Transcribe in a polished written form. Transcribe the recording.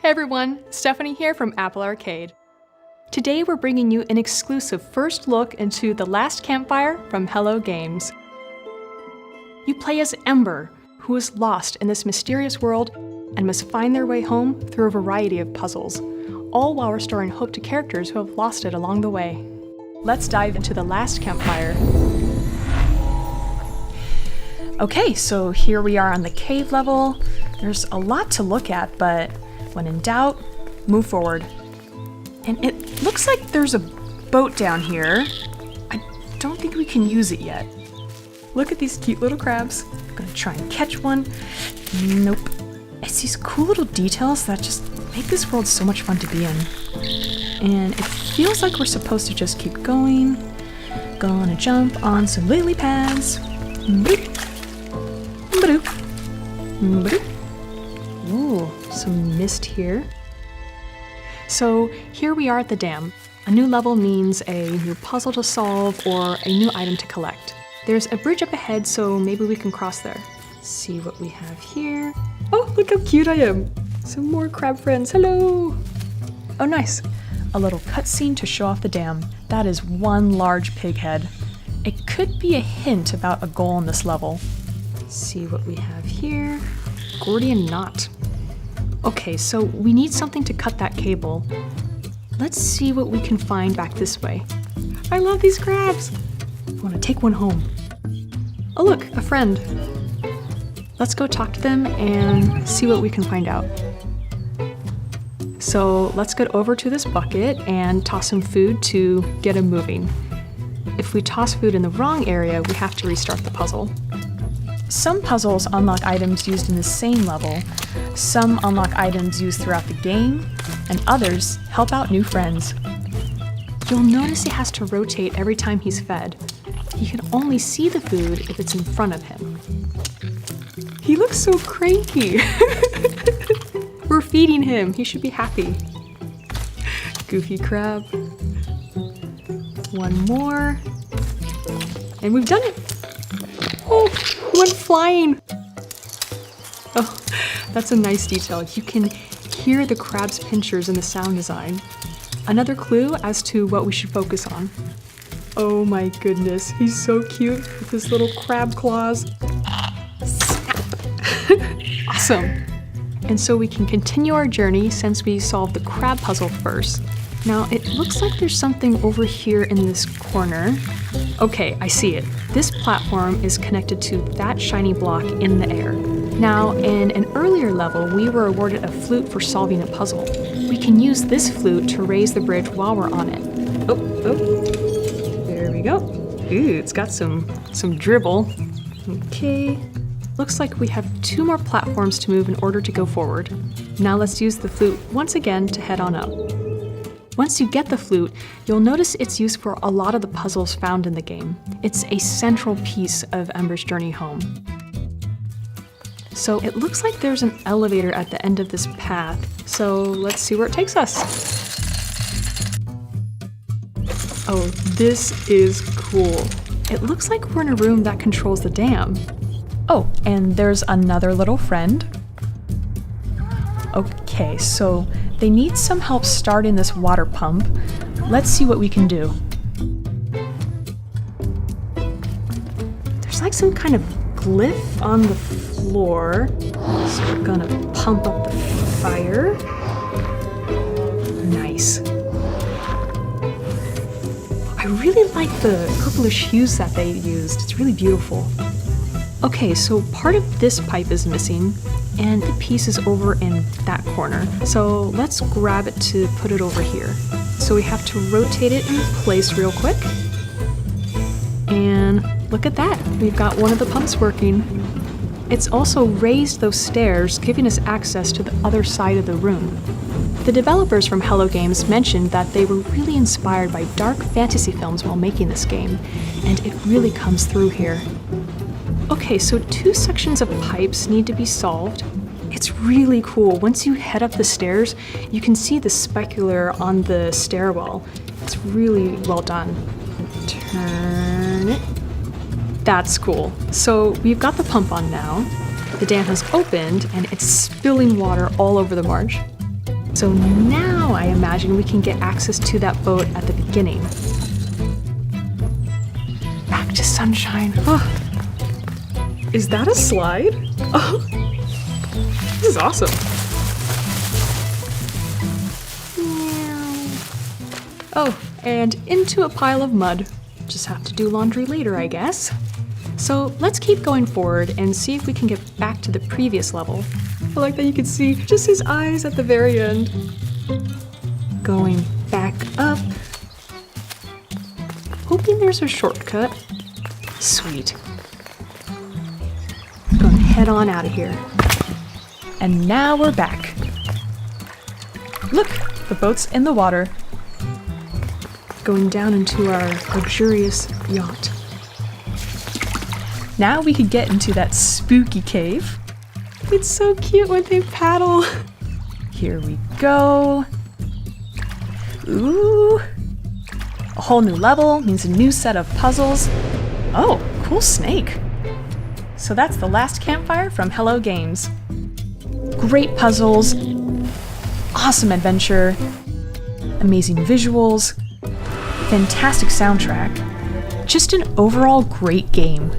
Hey everyone, Stephanie here from Apple Arcade. Today we're bringing you an exclusive first look into The Last Campfire from Hello Games. You play as Ember, who is lost in this mysterious world and must find their way home through a variety of puzzles, all while restoring hope to characters who have lost it along the way. Let's dive into The Last Campfire. Okay, so here we are on the cave level. There's a lot to look at, but when in doubt, move forward. And it looks like there's a boat down here. I don't think we can use it yet. Look at these cute little crabs. I'm gonna try and catch one. Nope. It's these cool little details that just make this world so much fun to be in. And it feels like we're supposed to just keep going. Gonna jump on some lily pads. Boop. Ba-doop. Ba-doop. Ooh, some mist here. So here we are at the dam. A new level means a new puzzle to solve or a new item to collect. There's a bridge up ahead, so maybe we can cross there. See what we have here. Oh, look how cute I am. Some more crab friends, hello. Oh, nice. A little cutscene to show off the dam. That is one large pig head. It could be a hint about a goal in this level. See what we have here. Gordian knot. Okay, so we need something to cut that cable. Let's see what we can find back this way. I love these crabs. I want to take one home. Oh look, a friend. Let's go talk to them and see what we can find out. So let's get over to this bucket and toss some food to get them moving. If we toss food in the wrong area, we have to restart the puzzle. Some puzzles unlock items used in the same level, some unlock items used throughout the game, and others help out new friends. You'll notice he has to rotate every time he's fed. He can only see the food if it's in front of him. He looks so cranky. We're feeding him, he should be happy. Goofy crab. One more. And we've done it! Oh, he went flying! Oh, that's a nice detail. You can hear the crab's pinchers in the sound design. Another clue as to what we should focus on. Oh my goodness, he's so cute with his little crab claws. Awesome! And so we can continue our journey since we solved the crab puzzle first. Now, it looks like there's something over here in this corner. Okay, I see it. This platform is connected to that shiny block in the air. Now, in an earlier level, we were awarded a flute for solving a puzzle. We can use this flute to raise the bridge while we're on it. Oh, there we go. Ooh, it's got some dribble. Okay, looks like we have 2 more platforms to move in order to go forward. Now let's use the flute once again to head on up. Once you get the flute, you'll notice it's used for a lot of the puzzles found in the game. It's a central piece of Ember's journey home. So it looks like there's an elevator at the end of this path, so let's see where it takes us. Oh, this is cool. It looks like we're in a room that controls the dam. Oh, and there's another little friend. Okay, so they need some help starting this water pump. Let's see what we can do. There's like some kind of glyph on the floor. So we're gonna pump up the fire. Nice. I really like the purplish hues that they used. It's really beautiful. Okay, so part of this pipe is missing, and the piece is over in that corner. So let's grab it to put it over here. So we have to rotate it in place real quick. And look at that, we've got one of the pumps working. It's also raised those stairs, giving us access to the other side of the room. The developers from Hello Games mentioned that they were really inspired by dark fantasy films while making this game, and it really comes through here. Okay, so 2 sections of pipes need to be solved. It's really cool. Once you head up the stairs, you can see the specular on the stairwell. It's really well done. Turn it. That's cool. So we've got the pump on now. The dam has opened and it's spilling water all over the marsh. So now I imagine we can get access to that boat at the beginning. Back to sunshine. Oh. Is that a slide? Oh, this is awesome. Oh, and into a pile of mud. Just have to do laundry later, I guess. So let's keep going forward and see if we can get back to the previous level. I like that you can see just his eyes at the very end. Going back up. Hoping there's a shortcut. Sweet. Gonna head on out of here. And now we're back. Look, the boat's in the water. Going down into our luxurious yacht. Now we can get into that spooky cave. It's so cute when they paddle. Here we go. Ooh. A whole new level means a new set of puzzles. Oh, cool snake. So that's the Last Campfire from Hello Games. Great puzzles, awesome adventure, amazing visuals, fantastic soundtrack. Just an overall great game.